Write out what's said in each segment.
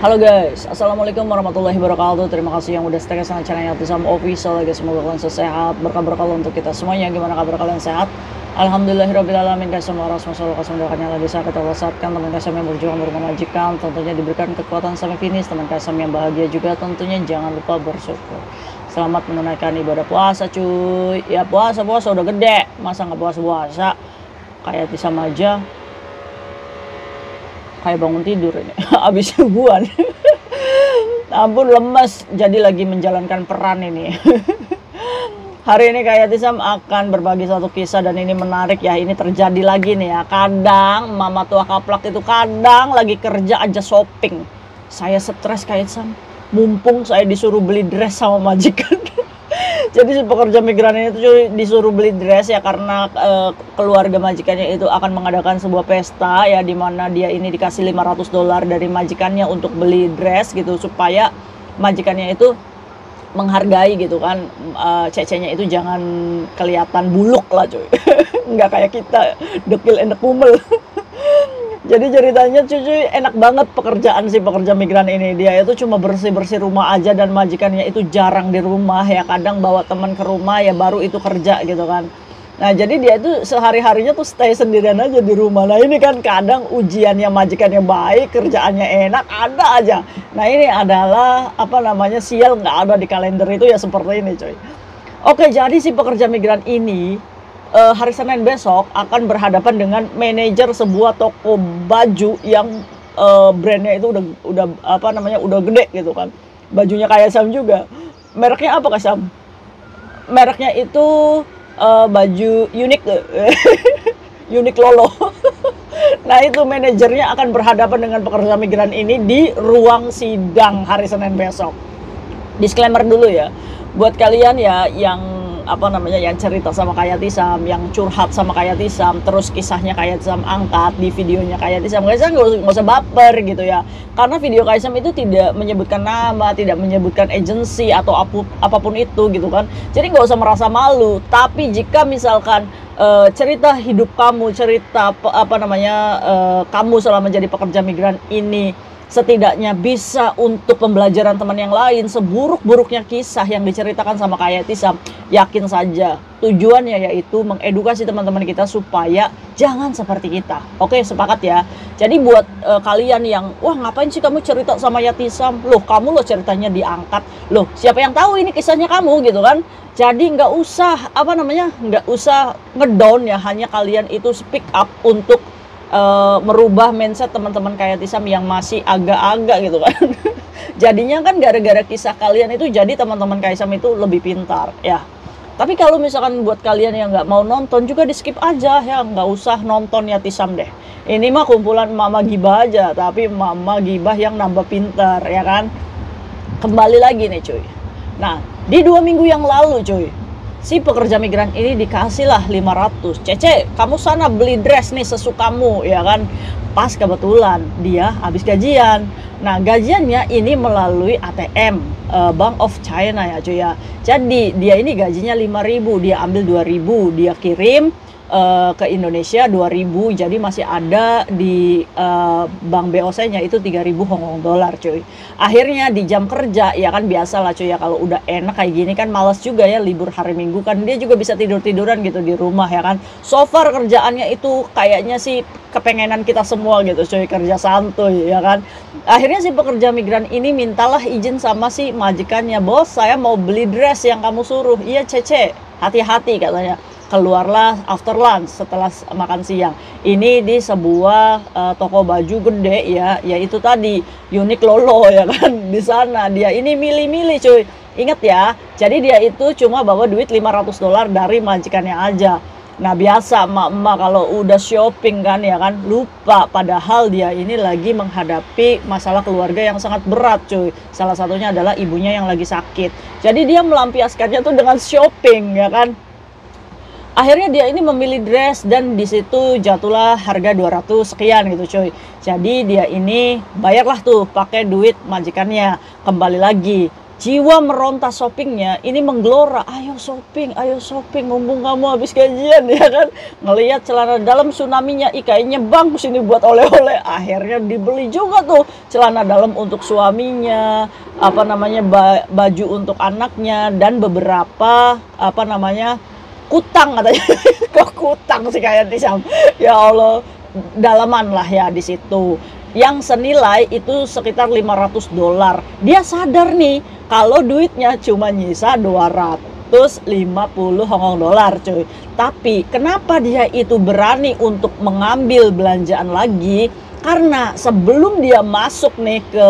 Halo guys, assalamualaikum warahmatullahi wabarakatuh. Terima kasih yang udah stay sama channel Yatisam Official guys. Semoga kalian sehat, berkah-berkah untuk kita semuanya. Gimana kabar kalian, sehat? Alhamdulillahirobbilalamin guys. Semua orang masalah kesemuanya lagi sehat kita wasatkan. Teman kasam yang berjuang berumah majikan tentunya diberikan kekuatan sampai finish. Teman kasam yang bahagia juga tentunya jangan lupa bersyukur. Selamat menunaikan ibadah puasa cuy. Ya puasa udah gede, masa nggak puasa kayak Yatisam aja kayak bangun tidur ini habis subuhan. Ampun lemes, jadi lagi menjalankan peran ini. Hari ini kayak Yatisam akan berbagi satu kisah dan ini menarik ya. Ini terjadi lagi nih ya. Kadang mama tua kaplak itu kadang lagi kerja aja shopping. Saya stres kayak Yatisam, mumpung saya disuruh beli dress sama majikan. Jadi si pekerja migran ini tuh disuruh beli dress ya karena keluarga majikannya itu akan mengadakan sebuah pesta ya, di mana dia ini dikasih $500 dari majikannya untuk beli dress gitu supaya majikannya itu menghargai gitu kan, cecenya itu jangan kelihatan buluk lah cuy. Nggak kayak kita dekil enak kumel. Jadi ceritanya cuy enak banget pekerjaan si pekerja migran ini. Dia itu cuma bersih-bersih rumah aja dan majikannya itu jarang di rumah ya. Kadang bawa teman ke rumah ya baru itu kerja gitu kan. Nah jadi dia itu sehari-harinya tuh stay sendirian aja di rumah. Nah ini kan kadang ujiannya majikannya baik, kerjaannya enak, ada aja. Nah ini adalah apa namanya, sial nggak ada di kalender itu ya seperti ini cuy. Oke, jadi si pekerja migran ini hari Senin besok akan berhadapan dengan manajer sebuah toko baju yang brandnya itu udah apa namanya, udah gede gitu kan. Bajunya kayak Sam juga. Mereknya apa Kak Sam? Mereknya itu baju unik. Unik Lolo. Nah itu manajernya akan berhadapan dengan pekerja migran ini di ruang sidang hari Senin besok. Disclaimer dulu ya, buat kalian ya yang apa namanya, yang cerita sama kayak Yatisam, yang curhat sama kayak Yatisam, terus kisahnya kayak Yatisam angkat di videonya kayak Yatisam, nggak usah baper gitu ya, karena video kayak Yatisam itu tidak menyebutkan nama, tidak menyebutkan agensi atau apapun itu gitu kan, jadi nggak usah merasa malu. Tapi jika misalkan cerita hidup kamu, cerita apa namanya, kamu selama jadi pekerja migran ini setidaknya bisa untuk pembelajaran teman yang lain, seburuk-buruknya kisah yang diceritakan sama kayak Yatisam, yakin saja tujuannya yaitu mengedukasi teman-teman kita supaya jangan seperti kita. Oke, sepakat ya. Jadi buat kalian yang wah ngapain sih kamu cerita sama Yatisam, loh kamu loh ceritanya diangkat, loh siapa yang tahu ini kisahnya kamu gitu kan. Jadi nggak usah apa namanya, nggak usah ngedown ya, hanya kalian itu speak up untuk merubah mindset teman-teman kayak Yatisam yang masih agak-agak gitu kan. Jadinya kan gara-gara kisah kalian itu jadi teman-teman kayak Yatisam itu lebih pintar ya. Tapi kalau misalkan buat kalian yang nggak mau nonton juga di skip aja ya, nggak usah nonton Yatisam deh. Ini mah kumpulan mama gibah aja, tapi mama gibah yang nambah pintar ya kan. Kembali lagi nih cuy. Nah di 2 minggu yang lalu cuy, si pekerja migran ini dikasihlah 500. Cece, kamu sana beli dress nih sesukamu ya kan. Pas kebetulan dia habis gajian. Nah gajiannya ini melalui ATM, Bank of China ya cuy ya. Jadi dia ini gajinya 5.000, dia ambil 2.000, dia kirim ke Indonesia 2.000, jadi masih ada di bank BOC-nya itu 3.000 Hong Kong dollar cuy. Akhirnya di jam kerja ya kan, biasa lah cuy ya, kalau udah enak kayak gini kan males juga ya libur hari Minggu kan, dia juga bisa tidur-tiduran gitu di rumah ya kan. So far kerjaannya itu kayaknya sih kepengenan kita semua gitu cuy, kerja santuy ya kan. Akhirnya si pekerja migran ini mintalah izin sama si majikannya, bos saya mau beli dress yang kamu suruh. Iya Cece, hati-hati katanya. Keluarlah after lunch setelah makan siang. Ini di sebuah toko baju gede ya, yaitu tadi Unik Lolo ya kan. Di sana dia ini milih-milih cuy. Ingat ya, jadi dia itu cuma bawa duit $500 dari majikannya aja. Nah biasa emak-emak kalau udah shopping kan ya kan, lupa padahal dia ini lagi menghadapi masalah keluarga yang sangat berat cuy. Salah satunya adalah ibunya yang lagi sakit. Jadi dia melampiaskannya tuh dengan shopping ya kan. Akhirnya dia ini memilih dress dan di situ jatuhlah harga 200 sekian gitu cuy. Jadi dia ini bayarlah tuh pakai duit majikannya. Kembali lagi Jiwa meronta shoppingnya ini menggelora, ayo shopping, mumpung kamu habis gajian ya kan. Ngelihat celana dalam tsunaminya, kayaknya bang sini buat oleh-oleh. Akhirnya dibeli juga tuh celana dalam untuk suaminya, apa namanya baju untuk anaknya, dan beberapa apa namanya kutang katanya. Kok kutang sih kayak Tisam, ya Allah, dalaman lah ya di situ yang senilai itu sekitar $500. Dia sadar nih kalau duitnya cuma nyisa 250 Hong Kong dollar cuy. Tapi kenapa dia itu berani untuk mengambil belanjaan lagi? Karena sebelum dia masuk nih ke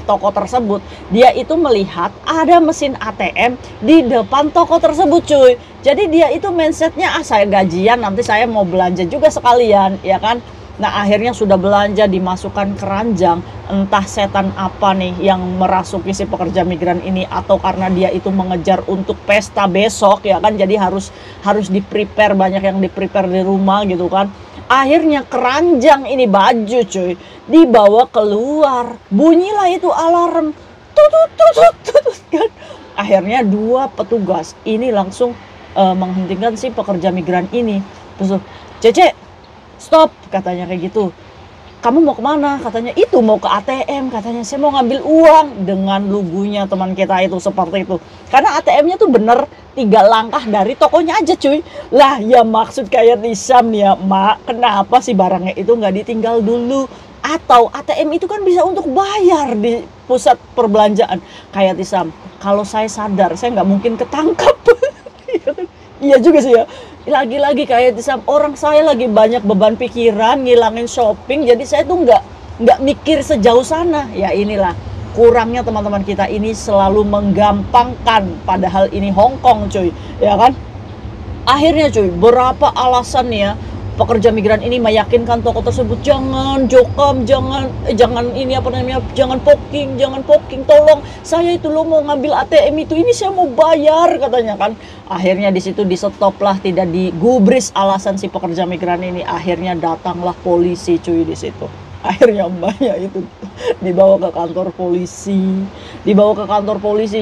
toko tersebut, dia itu melihat ada mesin ATM di depan toko tersebut cuy. Jadi dia itu mindsetnya, saya gajian nanti saya mau belanja juga sekalian ya kan. Nah akhirnya sudah belanja, dimasukkan keranjang, entah setan apa nih yang merasuki si pekerja migran ini, atau karena dia itu mengejar untuk pesta besok ya kan, jadi harus di-prepare, banyak yang di-prepare di rumah gitu kan. Akhirnya keranjang ini, baju cuy, dibawa keluar, bunyilah itu alarm, tutut kan. Akhirnya dua petugas ini langsung menghentikan si pekerja migran ini. Terus, Cece, stop, katanya kayak gitu. Kamu mau kemana? Katanya itu mau ke ATM, katanya saya mau ngambil uang. Dengan lugunya teman kita itu seperti itu. Karena ATM-nya tuh bener 3 langkah dari tokonya aja cuy. Lah ya maksud kayak Tisam nih ya, Mak, kenapa sih barangnya itu nggak ditinggal dulu? Atau ATM itu kan bisa untuk bayar di pusat perbelanjaan. Kayak Tisam, kalau saya sadar saya nggak mungkin ketangkap. Iya juga sih ya. Lagi-lagi kayak orang saya lagi banyak beban pikiran ngilangin shopping, jadi saya tuh nggak mikir sejauh sana. Ya inilah kurangnya teman-teman kita ini, selalu menggampangkan, padahal ini Hong Kong cuy, ya kan. Akhirnya cuy, berapa alasan ya pekerja migran ini meyakinkan toko tersebut, jangan jokam, jangan ini apa namanya, jangan poking, tolong saya itu lo mau ngambil ATM itu, ini saya mau bayar katanya kan. Akhirnya di situ di stop lah, tidak digubris alasan si pekerja migran ini. Akhirnya datanglah polisi cuy di situ. Akhirnya mbaknya itu dibawa ke kantor polisi,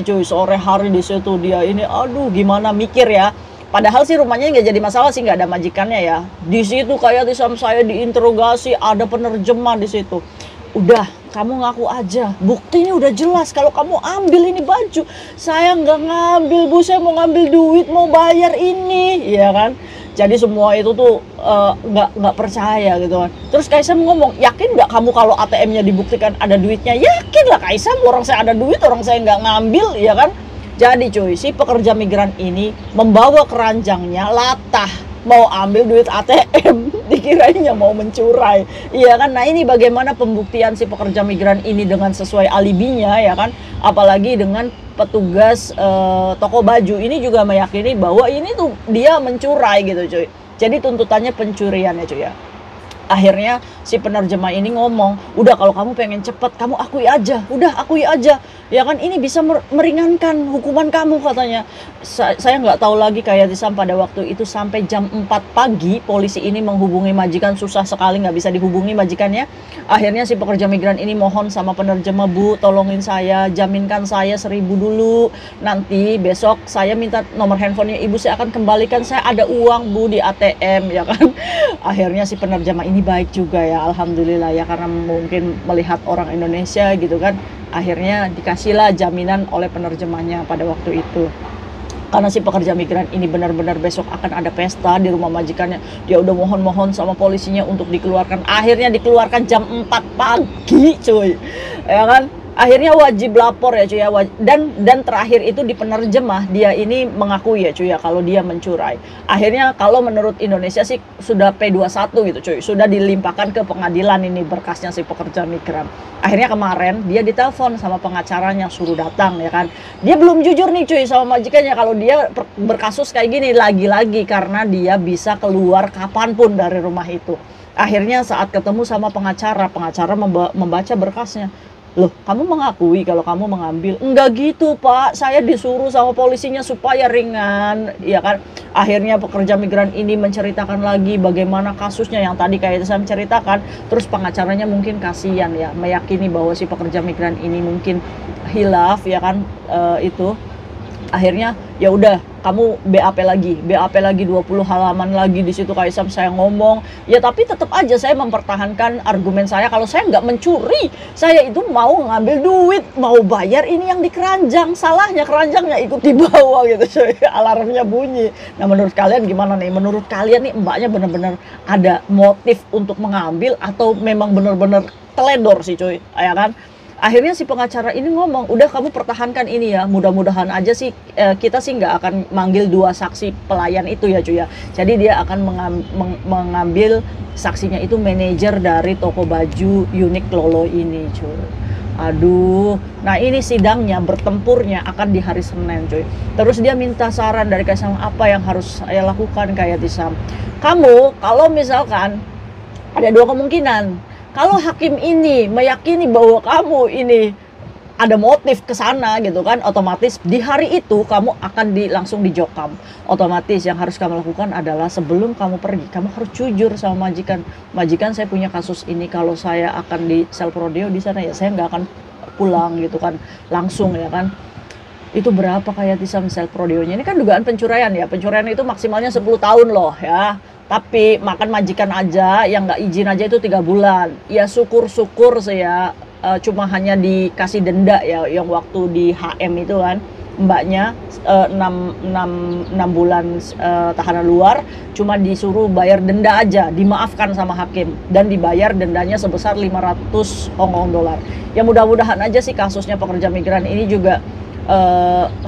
cuy. Sore hari di situ dia ini, aduh gimana mikir ya. Padahal sih rumahnya nggak jadi masalah sih, nggak ada majikannya ya. Di situ kayak Tisam saya diinterogasi, ada penerjemah di situ. Udah, kamu ngaku aja. Buktinya udah jelas kalau kamu ambil ini baju. Saya nggak ngambil bu, saya mau ngambil duit, mau bayar ini, ya kan? Jadi semua itu tuh nggak percaya gitu kan. Terus Kaisam ngomong, yakin nggak kamu kalau ATM-nya dibuktikan ada duitnya? Yakin lah Kaisam, orang saya ada duit, orang saya nggak ngambil, ya kan? Jadi cuy, si pekerja migran ini membawa keranjangnya latah, mau ambil duit ATM, dikirainya mau mencurai, iya kan. Nah ini bagaimana pembuktian si pekerja migran ini dengan sesuai alibinya ya kan, apalagi dengan petugas toko baju ini juga meyakini bahwa ini tuh dia mencurai gitu cuy. Jadi tuntutannya pencurian ya cuy ya. Akhirnya si penerjemah ini ngomong, udah kalau kamu pengen cepat, kamu akui aja, udah akui aja, ya kan, ini bisa meringankan hukuman kamu katanya. Saya nggak tahu lagi kayak Tisam pada waktu itu sampai jam 4 pagi polisi ini menghubungi majikan, susah sekali nggak bisa dihubungi majikannya. Akhirnya si pekerja migran ini mohon sama penerjemah, bu tolongin saya, jaminkan saya 1.000 dulu, nanti besok saya minta nomor handphonenya ibu, saya akan kembalikan, saya ada uang bu di ATM ya kan. Akhirnya si penerjemah ini baik juga ya, alhamdulillah ya, karena mungkin melihat orang Indonesia gitu kan. Akhirnya dikasihlah jaminan oleh penerjemahnya pada waktu itu. Karena si pekerja migran ini benar-benar besok akan ada pesta di rumah majikannya. Dia udah mohon-mohon sama polisinya untuk dikeluarkan. Akhirnya dikeluarkan jam 4 pagi cuy, ya kan. Akhirnya wajib lapor ya cuy ya, dan terakhir itu di penerjemah dia ini mengakui ya cuy ya kalau dia mencurai. Akhirnya kalau menurut Indonesia sih sudah P21 gitu cuy, sudah dilimpahkan ke pengadilan ini berkasnya si pekerja migran. Akhirnya kemarin dia ditelepon sama pengacaranya, suruh datang ya kan. Dia belum jujur nih cuy sama majikannya kalau dia berkasus kayak gini, lagi-lagi karena dia bisa keluar kapanpun dari rumah itu. Akhirnya saat ketemu sama pengacara membaca berkasnya. Loh, kamu mengakui kalau kamu mengambil? Enggak gitu, Pak. Saya disuruh sama polisinya supaya ringan, ya kan. Akhirnya pekerja migran ini menceritakan lagi bagaimana kasusnya yang tadi kayak saya menceritakan. Terus pengacaranya mungkin kasihan ya, meyakini bahwa si pekerja migran ini mungkin hilaf, ya kan, itu. Akhirnya ya udah kamu BAP lagi 20 halaman lagi di situ Kaisam saya ngomong. Ya tapi tetap aja saya mempertahankan argumen saya kalau saya nggak mencuri. Saya itu mau ngambil duit, mau bayar ini yang di keranjang. Salahnya keranjangnya ikut dibawa gitu. Alarmnya bunyi. Nah menurut kalian gimana nih? Menurut kalian nih mbaknya benar-benar ada motif untuk mengambil atau memang benar-benar teledor sih cuy, ya kan? Akhirnya si pengacara ini ngomong, udah kamu pertahankan ini ya, mudah-mudahan aja sih kita sih nggak akan manggil 2 saksi pelayan itu ya cuy ya. Jadi dia akan mengambil saksinya itu manajer dari toko baju Uniqlo ini cuy. Aduh, nah ini sidangnya bertempurnya akan di hari Senin cuy. Terus dia minta saran dari Kaisang apa yang harus saya lakukan kayak Tisam. Kamu kalau misalkan ada 2 kemungkinan. Kalau hakim ini meyakini bahwa kamu ini ada motif ke sana gitu kan, otomatis di hari itu kamu akan langsung dijokam. Otomatis yang harus kamu lakukan adalah sebelum kamu pergi, kamu harus jujur sama majikan. Majikan, saya punya kasus ini, kalau saya akan di sel prodeo di sana ya saya nggak akan pulang gitu kan, langsung ya kan. Itu berapa kayak Tisam sel prodeonya? Ini kan dugaan pencurian ya. Pencurian itu maksimalnya 10 tahun loh ya. Tapi makan majikan aja yang nggak izin aja itu 3 bulan. Ya syukur-syukur saya cuma hanya dikasih denda ya yang waktu di HM itu kan. Mbaknya 6 bulan tahanan luar, cuma disuruh bayar denda aja, dimaafkan sama hakim dan dibayar dendanya sebesar 500 Hong Kong dolar. Ya mudah-mudahan aja sih kasusnya pekerja migran ini juga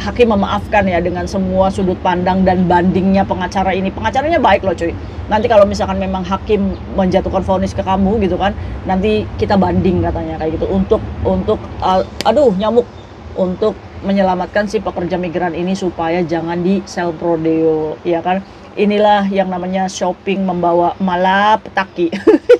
hakim memaafkan ya dengan semua sudut pandang dan bandingnya pengacara ini. Pengacaranya baik loh cuy. Nanti kalau misalkan memang hakim menjatuhkan vonis ke kamu gitu kan, nanti kita banding katanya kayak gitu untuk aduh nyamuk, untuk menyelamatkan si pekerja migran ini supaya jangan di sel prodeo ya kan. Inilah yang namanya shopping membawa malapetaki.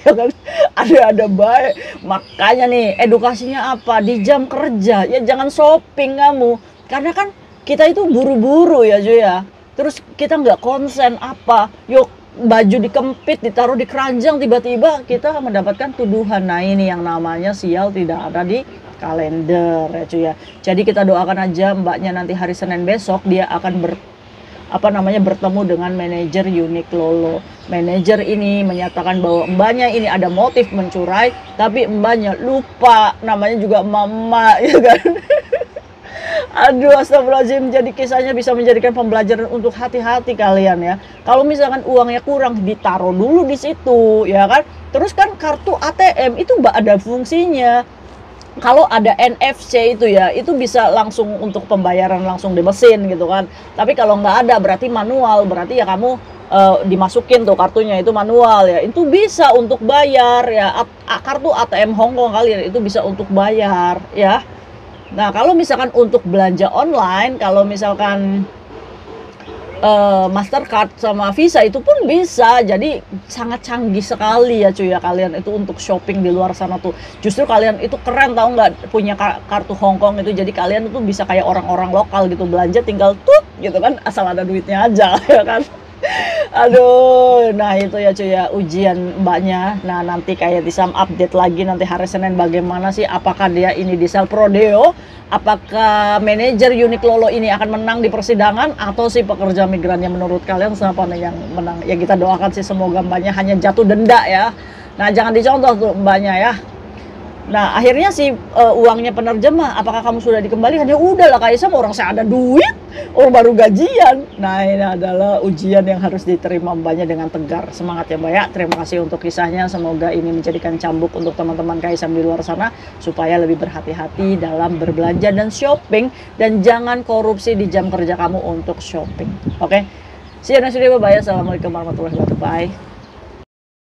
Ya kan, ada baik. Makanya nih edukasinya apa di jam kerja ya, jangan shopping kamu, karena kan kita itu buru-buru ya cuy ya. Terus kita nggak konsen apa, yuk baju dikempit ditaruh di keranjang, tiba-tiba kita mendapatkan tuduhan. Nah ini yang namanya sial tidak ada di kalender ya cuy ya. Jadi kita doakan aja mbaknya nanti hari Senin besok dia akan bertemu dengan manajer Uniqlo. Manajer ini menyatakan bahwa mbaknya ini ada motif mencurai, tapi mbaknya lupa namanya juga mama ya kan. Aduh astagfirullahaladzim, jadi kisahnya bisa menjadikan pembelajaran untuk hati-hati kalian ya. Kalau misalkan uangnya kurang, ditaruh dulu di situ ya kan. Terus kan kartu ATM itu ada fungsinya. Kalau ada NFC itu ya, itu bisa langsung untuk pembayaran langsung di mesin gitu kan. Tapi kalau nggak ada berarti manual, berarti ya kamu dimasukin tuh kartunya itu manual ya. Itu bisa untuk bayar ya, kartu ATM Hongkong kalian itu bisa untuk bayar ya. Nah kalau misalkan untuk belanja online, kalau misalkan Mastercard sama Visa itu pun bisa. Jadi sangat canggih sekali ya cuy ya kalian itu untuk shopping di luar sana tuh. Justru kalian itu keren tau nggak punya kartu Hongkong itu. Jadi kalian itu bisa kayak orang-orang lokal gitu, belanja tinggal tut gitu kan, asal ada duitnya aja ya kan. Aduh, nah itu ya cuy ya ujian mbaknya. Nah nanti kayak Tisam update lagi nanti hari Senin bagaimana sih, apakah dia ini di sel prodeo, apakah manajer Uniqlo ini akan menang di persidangan atau si pekerja migrannya. Menurut kalian siapa nih yang menang? Ya kita doakan sih semoga mbaknya hanya jatuh denda ya. Nah jangan dicontoh tuh mbaknya ya. Nah akhirnya si uangnya penerjemah, apakah kamu sudah dikembalikan? Ya udahlah Kaisang, orang saya ada duit, orang baru gajian. Nah ini adalah ujian yang harus diterima mbaknya dengan tegar. Semangat ya mbak ya. Terima kasih untuk kisahnya, semoga ini menjadikan cambuk untuk teman-teman Kaisang di luar sana supaya lebih berhati-hati dalam berbelanja dan shopping, dan jangan korupsi di jam kerja kamu untuk shopping. Oke, see you next video, bye. Assalamualaikum warahmatullahi wabarakatuh. Bye.